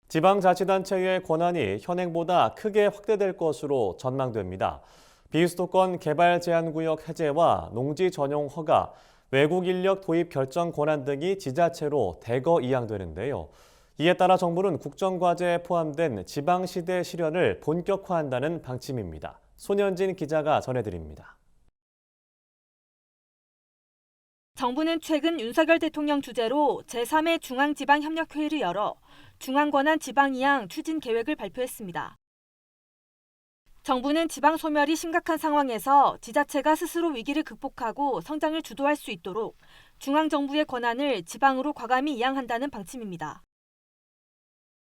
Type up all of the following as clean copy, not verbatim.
지방자치단체의 권한이 현행보다 크게 확대될 것으로 전망됩니다. 비수도권 개발 제한구역 해제와 농지 전용 허가, 외국 인력 도입 결정 권한 등이 지자체로 대거 이양되는데요. 이에 따라 정부는 국정과제에 포함된 지방시대 실현을 본격화한다는 방침입니다. 손현진 기자가 전해드립니다. 정부는 최근 윤석열 대통령 주재로 제3회 중앙지방협력회의를 열어 중앙권한 지방이양 추진 계획을 발표했습니다. 정부는 지방 소멸이 심각한 상황에서 지자체가 스스로 위기를 극복하고 성장을 주도할 수 있도록 중앙정부의 권한을 지방으로 과감히 이양한다는 방침입니다.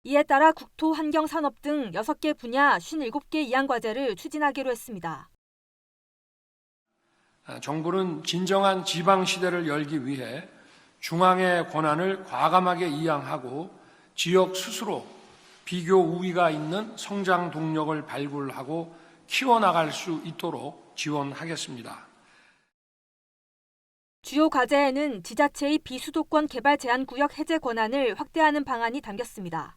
이에 따라 국토, 환경, 산업 등 6개 분야 57개 이양 과제를 추진하기로 했습니다. 정부는 진정한 지방시대를 열기 위해 중앙의 권한을 과감하게 이양하고 지역 스스로 비교 우위가 있는 성장 동력을 발굴하고 키워나갈 수 있도록 지원하겠습니다. 주요 과제에는 지자체의 비수도권 개발 제한구역 해제 권한을 확대하는 방안이 담겼습니다.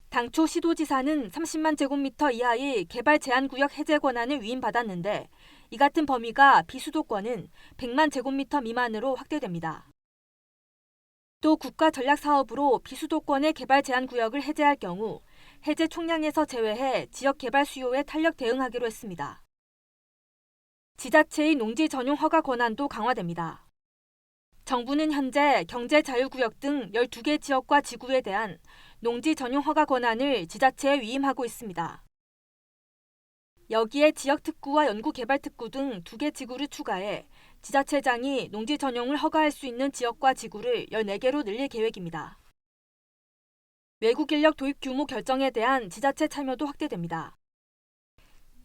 당초 시도지사는 30만 제곱미터 이하의 개발 제한구역 해제 권한을 위임받았는데 이 같은 범위가 비수도권은 100만 제곱미터 미만으로 확대됩니다. 또 국가전략사업으로 비수도권의 개발 제한구역을 해제할 경우 해제 총량에서 제외해 지역 개발 수요에 탄력 대응하기로 했습니다. 지자체의 농지 전용 허가 권한도 강화됩니다. 정부는 현재 경제자유구역 등 12개 지역과 지구에 대한 농지 전용 허가 권한을 지자체에 위임하고 있습니다. 여기에 지역특구와 연구개발특구 등 2개 지구를 추가해 지자체장이 농지 전용을 허가할 수 있는 지역과 지구를 14개로 늘릴 계획입니다. 외국 인력 도입 규모 결정에 대한 지자체 참여도 확대됩니다.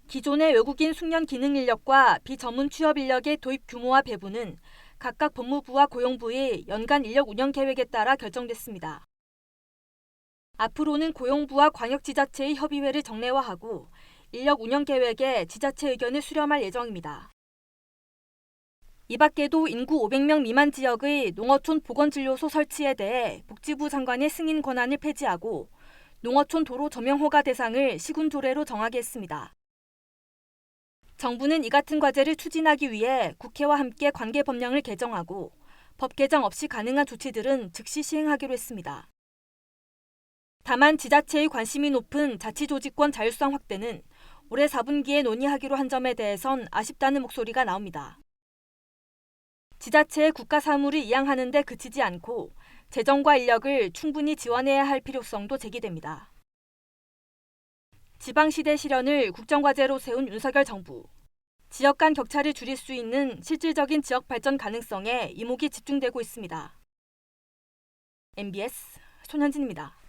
기존의 외국인 숙련 기능 인력과 비전문 취업 인력의 도입 규모와 배분은 각각 법무부와 고용부의 연간 인력 운영 계획에 따라 결정됐습니다. 앞으로는 고용부와 광역지자체의 협의회를 정례화하고 인력 운영 계획에 지자체 의견을 수렴할 예정입니다. 이 밖에도 인구 500명 미만 지역의 농어촌 보건진료소 설치에 대해 복지부 장관의 승인 권한을 폐지하고 농어촌 도로 점용 허가 대상을 시군조례로 정하게 했습니다. 정부는 이 같은 과제를 추진하기 위해 국회와 함께 관계 법령을 개정하고 법 개정 없이 가능한 조치들은 즉시 시행하기로 했습니다. 다만 지자체의 관심이 높은 자치조직권 자율성 확대는 올해 4분기에 논의하기로 한 점에 대해선 아쉽다는 목소리가 나옵니다. 지자체의 국가 사무를 이양하는 데 그치지 않고 재정과 인력을 충분히 지원해야 할 필요성도 제기됩니다. 지방시대 실현을 국정과제로 세운 윤석열 정부. 지역 간 격차를 줄일 수 있는 실질적인 지역 발전 가능성에 이목이 집중되고 있습니다. MBS 손현진입니다.